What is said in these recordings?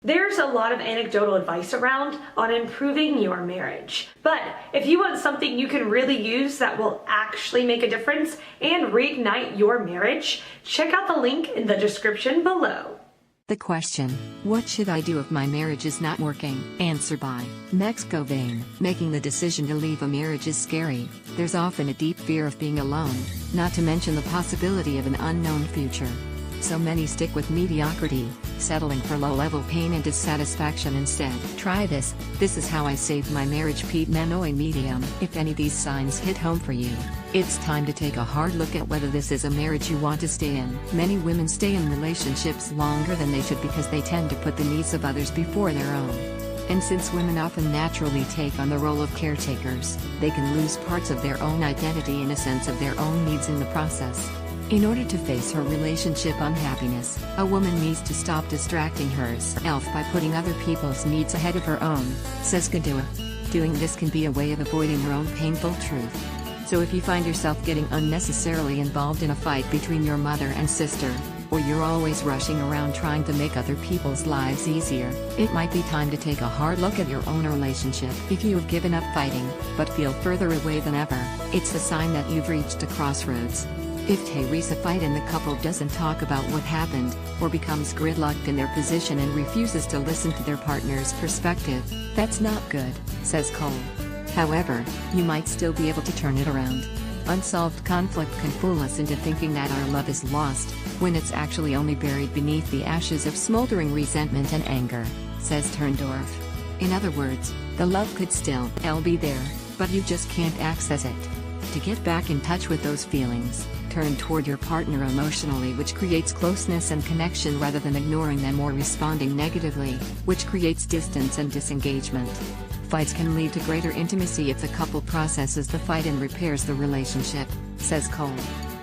There's a lot of anecdotal advice around on improving your marriage. But if you want something you can really use that will actually make a difference and reignite your marriage, check out the link in the description below. The question, what should I do if my marriage is not working? Answer by Mexico Vane. Making the decision to leave a marriage is scary. There's often a deep fear of being alone, not to mention the possibility of an unknown future. So many stick with mediocrity, settling for low-level pain and dissatisfaction instead. Try this. This is how I saved my marriage. Pete Manoy Medium. If any of these signs hit home for you, it's time to take a hard look at whether this is a marriage you want to stay in. Many women stay in relationships longer than they should because they tend to put the needs of others before their own. And since women often naturally take on the role of caretakers, they can lose parts of their own identity and a sense of their own needs in the process. In order to face her relationship unhappiness, a woman needs to stop distracting herself by putting other people's needs ahead of her own, says Gadua. Doing this can be a way of avoiding her own painful truth. So if you find yourself getting unnecessarily involved in a fight between your mother and sister, or you're always rushing around trying to make other people's lives easier, it might be time to take a hard look at your own relationship. If you have given up fighting, but feel further away than ever, it's a sign that you've reached a crossroads. If Teresa fight and the couple doesn't talk about what happened, or becomes gridlocked in their position and refuses to listen to their partner's perspective, that's not good, says Cole. However, you might still be able to turn it around. Unsolved conflict can fool us into thinking that our love is lost, when it's actually only buried beneath the ashes of smoldering resentment and anger, says Turndorf. In other words, the love could still be there, but you just can't access it. To get back in touch with those feelings, turn toward your partner emotionally, which creates closeness and connection rather than ignoring them or responding negatively, which creates distance and disengagement. Fights can lead to greater intimacy if the couple processes the fight and repairs the relationship, says Cole.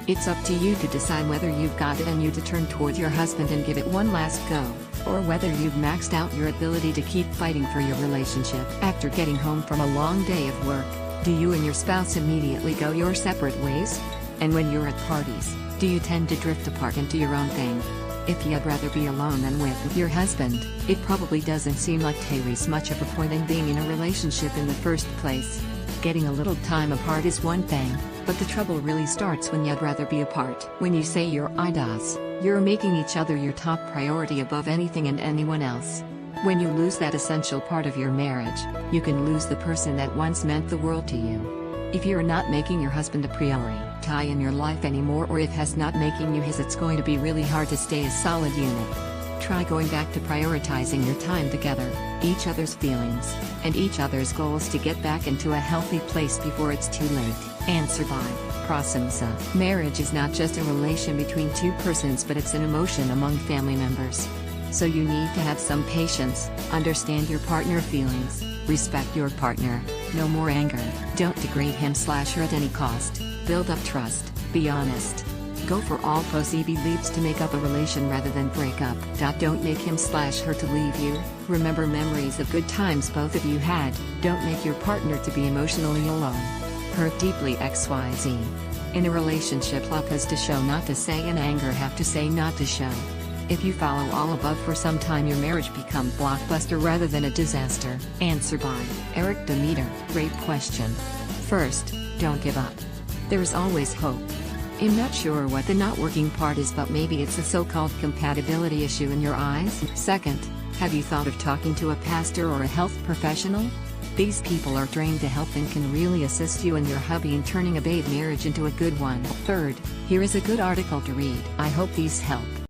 It's up to you to decide whether you've got it in you to turn toward your husband and give it one last go, or whether you've maxed out your ability to keep fighting for your relationship. After getting home from a long day of work, do you and your spouse immediately go your separate ways? And when you're at parties, do you tend to drift apart and do your own thing? If you'd rather be alone than with your husband, it probably doesn't seem like Terry's much of a point in being in a relationship in the first place. Getting a little time apart is one thing, but the trouble really starts when you'd rather be apart. When you say you're idos, you're making each other your top priority above anything and anyone else. When you lose that essential part of your marriage, you can lose the person that once meant the world to you. If you're not making your husband a priority in your life anymore, or if has not making you his, it's going to be really hard to stay a solid unit. Try going back to prioritizing your time together, each other's feelings, and each other's goals to get back into a healthy place before it's too late. Answer by Prasamsa. Marriage is not just a relation between two persons, but it's an emotion among family members. So you need to have some patience, understand your partner's feelings, respect your partner, no more anger, don't degrade him/her at any cost, build up trust, be honest. Go for all possible leaps to make up a relation rather than break up. Don't make him/her to leave you, remember memories of good times both of you had, don't make your partner to be emotionally alone. Hurt deeply XYZ. In a relationship, love has to show, not to say, and anger have to say, not to show. If you follow all above for some time, your marriage become blockbuster rather than a disaster. Answer by Eric Demeter. Great question. First, don't give up. There's always hope. I'm not sure what the not working part is, but maybe it's a so-called compatibility issue in your eyes. Second, have you thought of talking to a pastor or a health professional? These people are trained to help and can really assist you and your hubby in turning a bad marriage into a good one. Third, here is a good article to read. I hope these help.